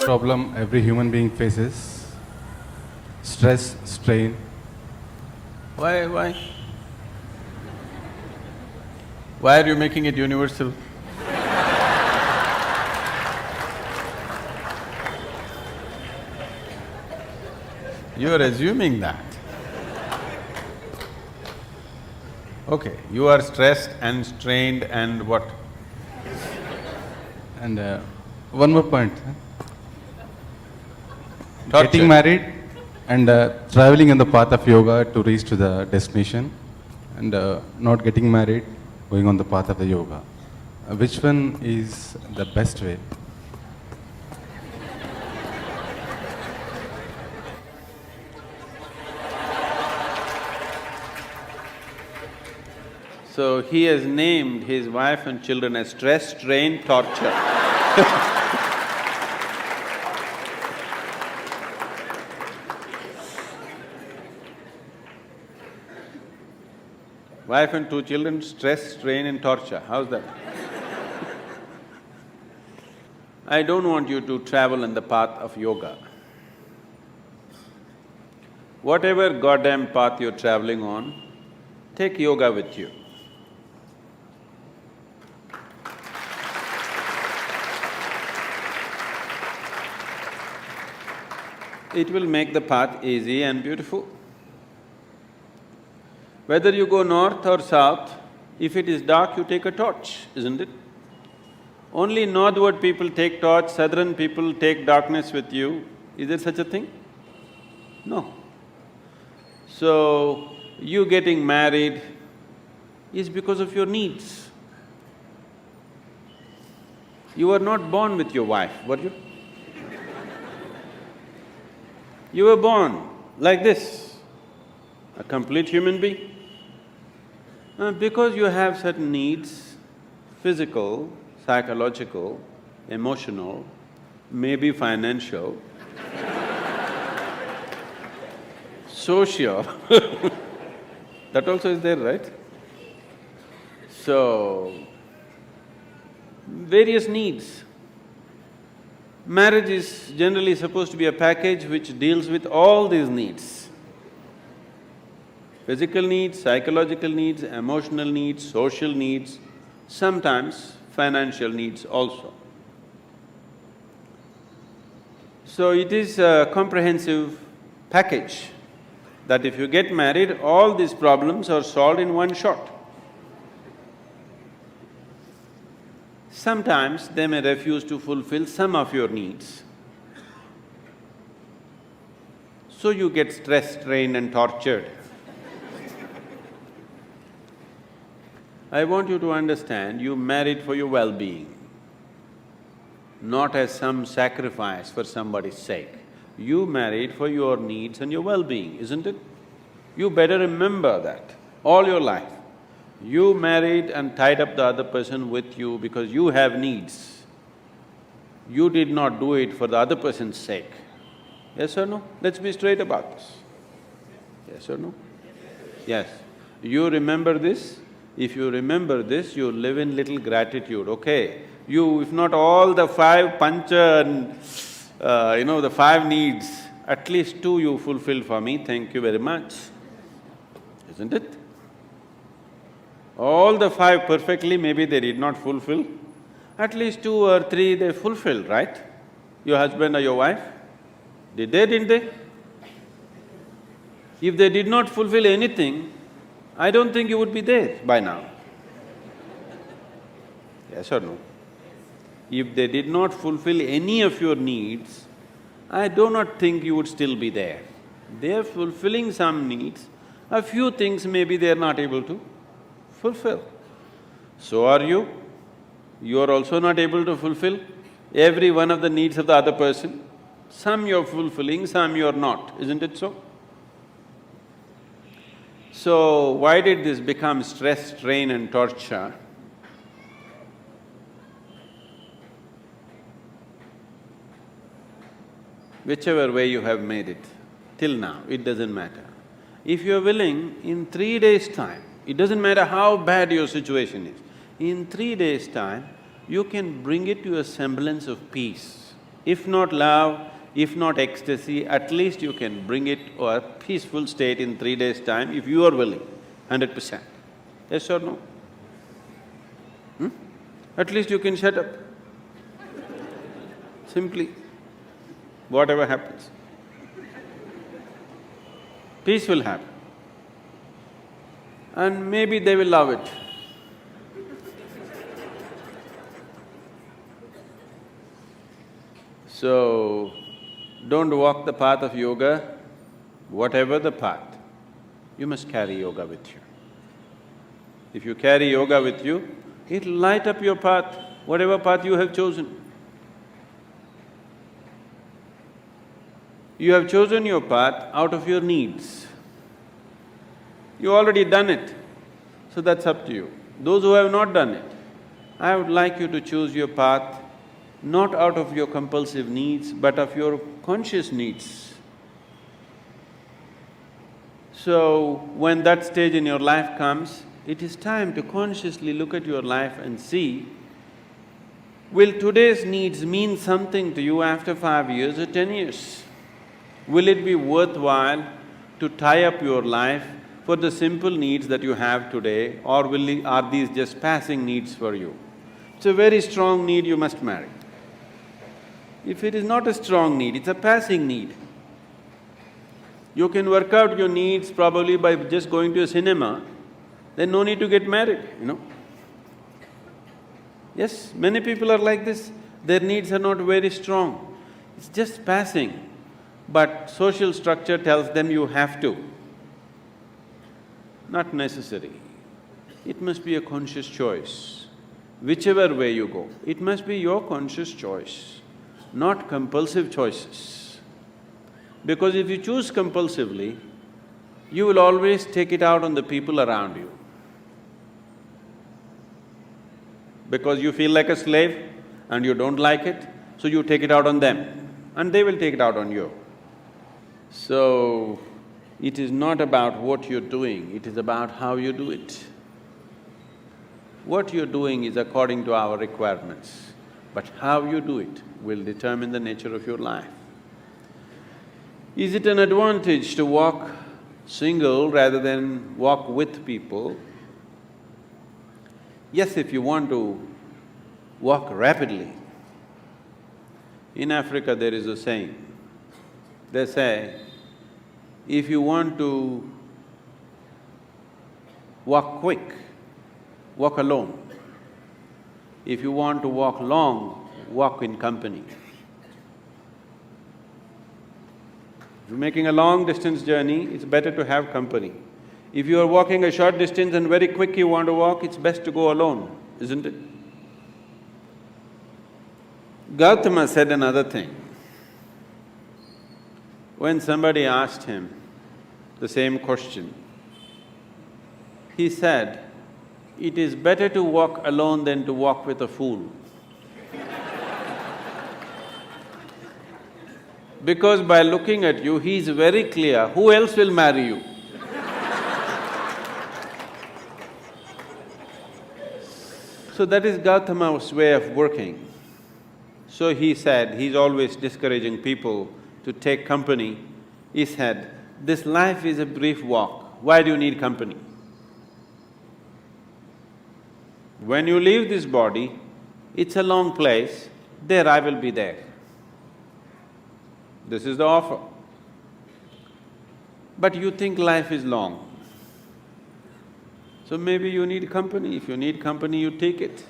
problem every human being faces: stress, strain. Why? Why are you making it universal? You are assuming that. Okay, you are stressed and strained and what? And one more point. Torture. Getting married and traveling in the path of yoga to reach to the destination, and not getting married, going on the path of the yoga. Which one is the best way? So he has named his wife and children as stress, strain, torture. Wife and 2 children, stress, strain and torture. How's that? I don't want you to travel in the path of yoga. Whatever goddamn path you're traveling on, take yoga with you. It will make the path easy and beautiful. Whether you go north or south, if it is dark, you take a torch, isn't it? Only northward people take torch, southern people take darkness with you. Is there such a thing? No. So, you getting married is because of your needs. You were not born with your wife, were you? You were born like this, a complete human being. Because you have certain needs, physical, psychological, emotional, maybe financial, social, that also is there, right? So, various needs. Marriage is generally supposed to be a package which deals with all these needs. Physical needs, psychological needs, emotional needs, social needs, sometimes financial needs also. So it is a comprehensive package that if you get married, all these problems are solved in one shot. Sometimes they may refuse to fulfill some of your needs. So you get stressed, strained and tortured. I want you to understand, you married for your well-being, not as some sacrifice for somebody's sake. You married for your needs and your well-being, isn't it? You better remember that all your life. You married and tied up the other person with you because you have needs. You did not do it for the other person's sake. Yes or no? Let's be straight about this. Yes or no? Yes. You remember this? If you remember this, you live in little gratitude, okay? You… if not all the 5 pancha and the 5 needs, at least 2 you fulfilled for me, thank you very much, isn't it? All the 5 perfectly, maybe they did not fulfill. At least 2 or 3 they fulfilled, right? Your husband or your wife? Did they, didn't they? If they did not fulfill anything, I don't think you would be there by now. Yes or no? If they did not fulfill any of your needs, I do not think you would still be there. They are fulfilling some needs, a few things maybe they are not able to fulfill. So are you. You are also not able to fulfill every one of the needs of the other person. Some you're fulfilling, some you're not, isn't it so? So, why did this become stress, strain and torture? Whichever way you have made it, till now, it doesn't matter. If you're willing, in 3 days' time, it doesn't matter how bad your situation is, in 3 days' time, you can bring it to a semblance of peace. If not love, if not ecstasy, at least you can bring it to a peaceful state in 3 days' time if you are willing, 100%. Yes or no? At least you can shut up. Simply, whatever happens. Peace will happen. And maybe they will love it. So, don't walk the path of yoga, whatever the path, you must carry yoga with you. If you carry yoga with you, it'll light up your path, whatever path you have chosen. You have chosen your path out of your needs. You already done it, so that's up to you. Those who have not done it, I would like you to choose your path not out of your compulsive needs, but of your conscious needs. So, when that stage in your life comes, it is time to consciously look at your life and see, will today's needs mean something to you after 5 years or 10 years? Will it be worthwhile to tie up your life for the simple needs that you have today, or are these just passing needs for you? It's a very strong need, you must marry. If it is not a strong need, it's a passing need. You can work out your needs probably by just going to a cinema, then no need to get married, you know. Yes, many people are like this, their needs are not very strong, it's just passing. But social structure tells them you have to. Not necessary. It must be a conscious choice. Whichever way you go, it must be your conscious choice, not compulsive choices. Because if you choose compulsively, you will always take it out on the people around you. Because you feel like a slave and you don't like it, so you take it out on them and they will take it out on you. So, it is not about what you're doing, it is about how you do it. What you're doing is according to our requirements, but how you do it will determine the nature of your life. Is it an advantage to walk single rather than walk with people? Yes, if you want to walk rapidly. In Africa there is a saying, they say, if you want to walk quick, walk alone. If you want to walk long, walk in company. If you're making a long distance journey, it's better to have company. If you are walking a short distance and very quick you want to walk, it's best to go alone, isn't it? Gautama said another thing. When somebody asked him the same question, he said, "It is better to walk alone than to walk with a fool." Because by looking at you, he is very clear, who else will marry you? So that is Gautama's way of working. So he said, he's always discouraging people to take company. He said, this life is a brief walk, why do you need company? When you leave this body, it's a long place, there I will be there. This is the offer. But you think life is long. So maybe you need company. If you need company, you take it.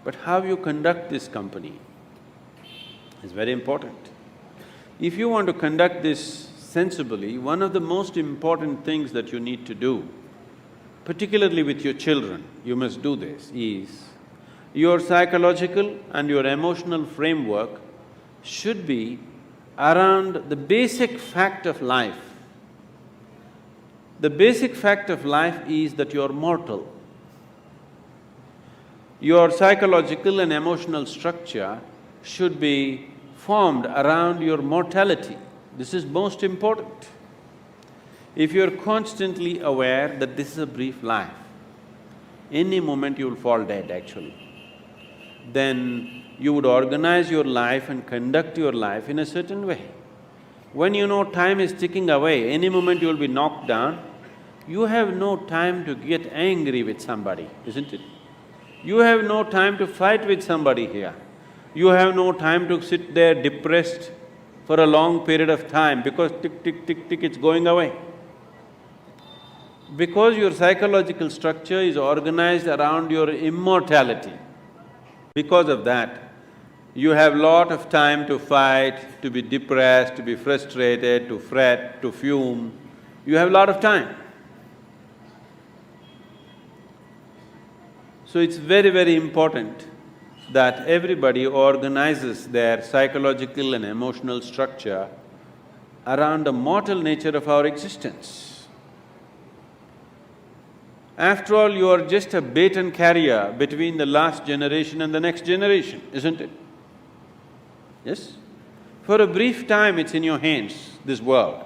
But how you conduct this company is very important. If you want to conduct this sensibly, one of the most important things that you need to do, particularly with your children, you must do this, is your psychological and your emotional framework should be around the basic fact of life. The basic fact of life is that you're mortal. Your psychological and emotional structure should be formed around your mortality. This is most important. If you're constantly aware that this is a brief life, any moment you'll fall dead actually. then you would organize your life and conduct your life in a certain way. When you know time is ticking away, any moment you will be knocked down, you have no time to get angry with somebody, isn't it? You have no time to fight with somebody here. You have no time to sit there depressed for a long period of time because tick, tick, tick, tick, it's going away. Because your psychological structure is organized around your immortality, because of that, you have lot of time to fight, to be depressed, to be frustrated, to fret, to fume. You have lot of time. So it's very, very important that everybody organizes their psychological and emotional structure around the mortal nature of our existence. After all, you are just a baton carrier between the last generation and the next generation, isn't it? Yes? For a brief time it's in your hands, this world.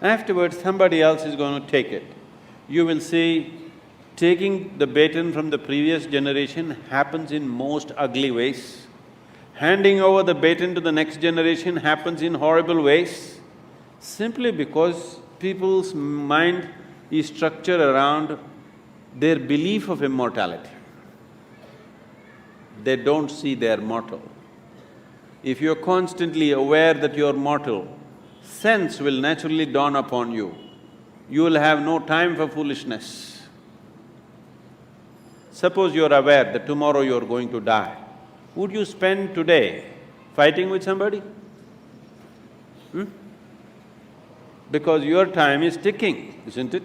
Afterwards, somebody else is going to take it. You will see taking the baton from the previous generation happens in most ugly ways. Handing over the baton to the next generation happens in horrible ways, simply because people's mind is structured around their belief of immortality. They don't see they're mortal. If you're constantly aware that you're mortal, sense will naturally dawn upon you. You will have no time for foolishness. Suppose you're aware that tomorrow you're going to die, would you spend today fighting with somebody? Because your time is ticking, isn't it?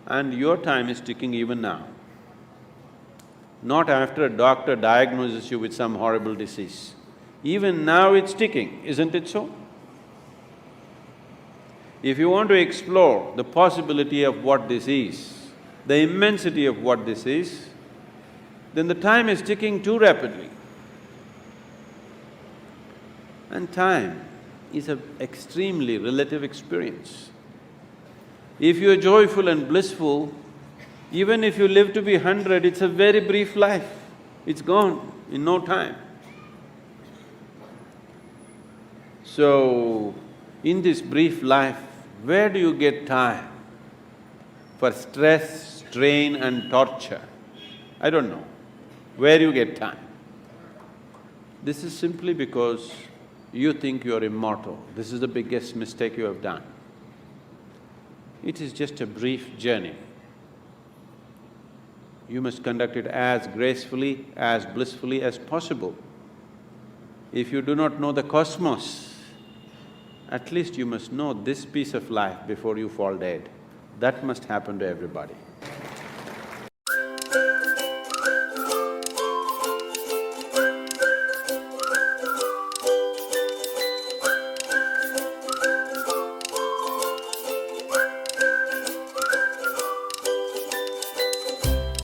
And your time is ticking even now. Not after a doctor diagnoses you with some horrible disease. Even now it's ticking, isn't it so? If you want to explore the possibility of what this is, the immensity of what this is, then the time is ticking too rapidly. And time is an extremely relative experience. If you're joyful and blissful, even if you live to be 100, it's a very brief life. It's gone in no time. So, in this brief life, where do you get time for stress, strain and torture? I don't know. Where you get time? This is simply because you think you're immortal. This is the biggest mistake you have done. It is just a brief journey. You must conduct it as gracefully, as blissfully as possible. If you do not know the cosmos, at least you must know this piece of life before you fall dead. That must happen to everybody.